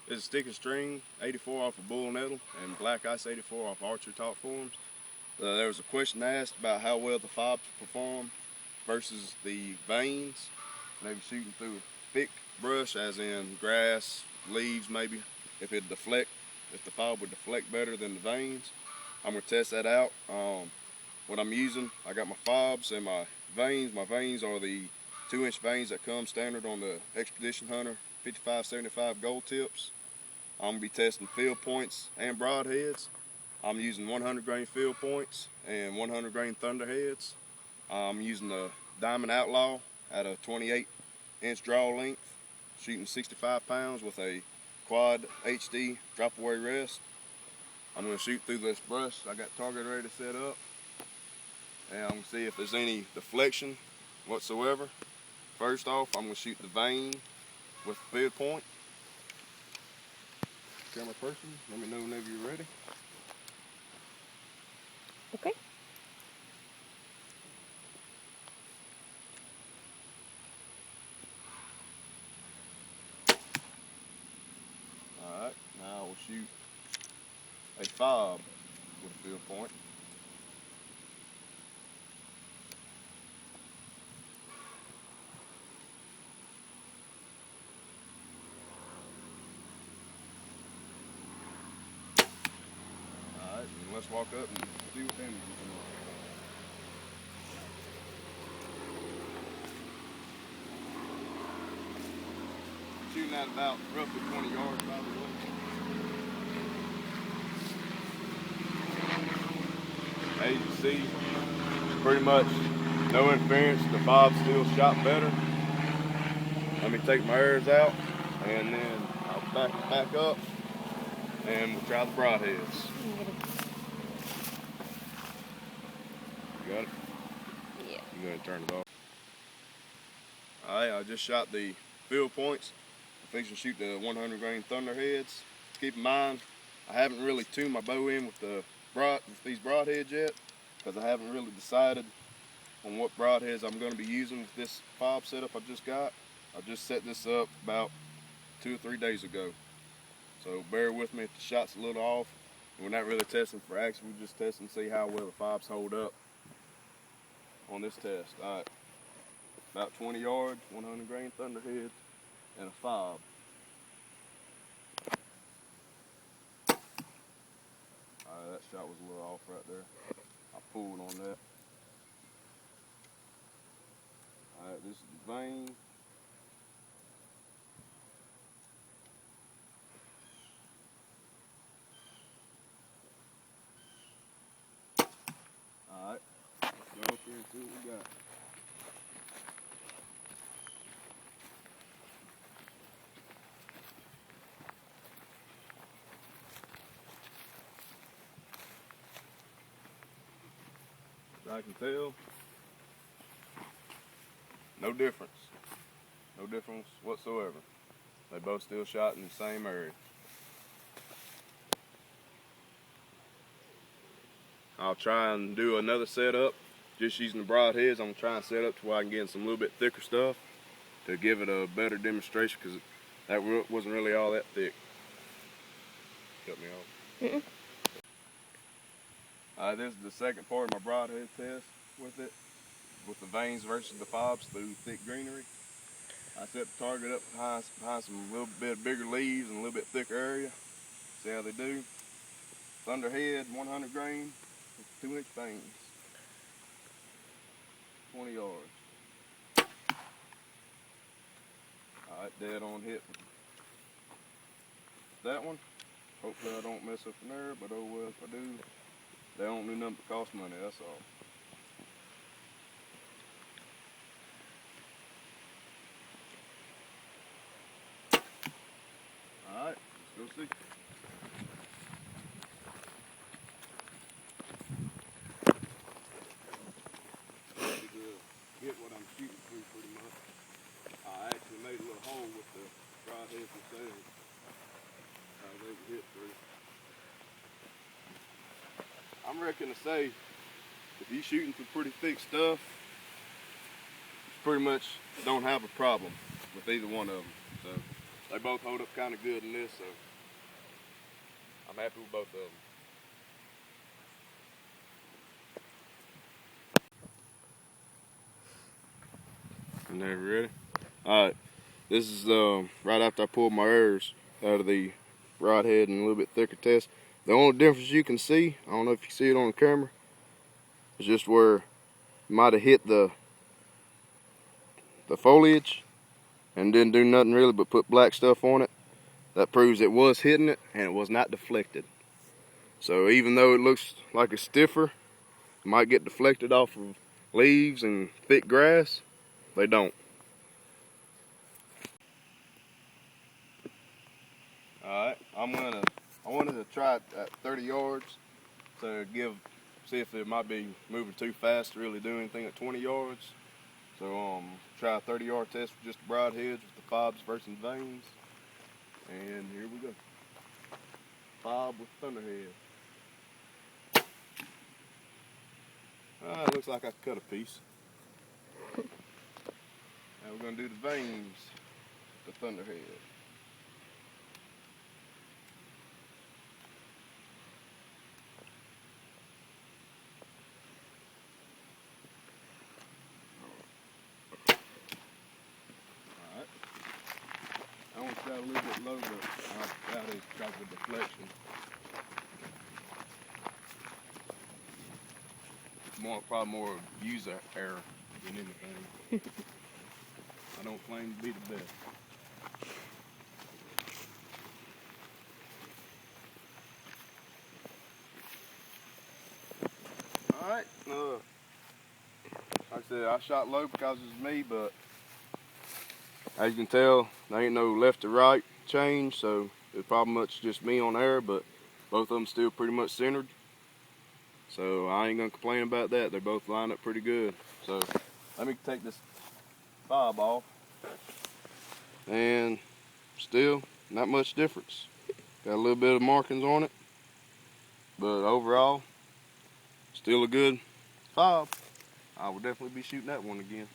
It's a stick and string 84 off of Bull Nettle and Black Ice 84 off Archery Top Forums. There was a question asked about how well the FOBs perform versus the vanes. Maybe shooting through a thick brush, as in grass, leaves maybe. If the FOB would deflect better than the vanes. I'm gonna test that out. What I'm using, I got my FOBs and my vanes. My vanes are the 2-inch vanes that come standard on the Expedition Hunter 5575 gold tips. I'm gonna be testing field points and broadheads. I'm using 100 grain field points and 100 grain thunderheads. I'm using the Diamond Outlaw at a 28-inch draw length, shooting 65 pounds with a quad HD drop away rest. I'm gonna shoot through this brush. I got target ready to set up, and I'm gonna see if there's any deflection whatsoever. First off, I'm gonna shoot the vane with the field point. Camera person, let me know whenever you're ready. Okay. Alright, now we'll shoot a FOB with a field point. Alright, and let's walk up and see what damage we can do. Shooting at about roughly 20 yards by the way. As you can see, pretty much no interference. The FOB still shot better. Let me take my arrows out, and then I'll back up, and we'll try the broadheads. You got it? Yeah. I'm going to turn it off. Alright, I just shot the field points. I'm fixing to shoot the 100 grain thunderheads. Keep in mind, I haven't really tuned my bow in with these broadheads yet, because I haven't really decided on what broadheads I'm going to be using with this FOB setup I just got. I just set this up about 2 or 3 days ago. So bear with me if the shot's a little off. We're not really testing for action, we're just testing to see how well the FOBs hold up on this test. Alright, about 20 yards, 100 grain thunderheads, and a FOB. Alright, that shot was a little off right there. I pulled on that. Alright, this is the vane. Alright, let's go up here and see what we got. As I can tell, no difference. No difference whatsoever. They both still shot in the same area. I'll try and do another setup just using the broadheads. I'm gonna try and set up to where I can get some little bit thicker stuff to give it a better demonstration, because that wasn't really all that thick. Cut me off. This is the second part of my broadhead test with it, with the vanes versus the FOBs through thick greenery. I set the target up behind some little bit bigger leaves and a little bit thicker area. See how they do. Thunderhead, 100 grain, 2-inch vanes. 20 yards. Alright, dead on hit. That one. Hopefully I don't mess up the nerve, but oh well if I do. They don't do nothing but cost money, that's all. Alright, let's go see. Get what I'm shooting through pretty much. I actually made a little hole with the broadheads themselves. They can hit through. I'm reckoning to say, if you're shooting through pretty thick stuff, you pretty much don't have a problem with either one of them. So they both hold up kind of good in this, so I'm happy with both of them. And there, ready? Alright, this is right after I pulled my errors out of the rod head and a little bit thicker test. The only difference you can see, I don't know if you see it on the camera, is just where it might have hit the foliage and didn't do nothing really but put black stuff on it. That proves it was hitting it and it was not deflected. So even though it looks like it's stiffer, it might get deflected off of leaves and thick grass, they don't. Alright, I wanted to try it at 30 yards to see if it might be moving too fast to really do anything at 20 yards. So try a 30-yard test with just the broadheads with the FOBs versus veins. And here we go. FOB with thunderhead. It looks like I cut a piece. Now we're going to do the veins, the thunderhead. Alright. I want to try a little bit low, but I got it because of deflection. Probably more user error than anything. I don't claim to be the best. Alright, like I said, I shot low because it's me, but as you can tell, there ain't no left to right change, so it's probably much just me on air, but both of them still pretty much centered. So I ain't gonna complain about that. They both line up pretty good. So let me take this FOB off. And still not much difference. Got a little bit of markings on it, but overall still a good FOB. I will definitely be shooting that one again.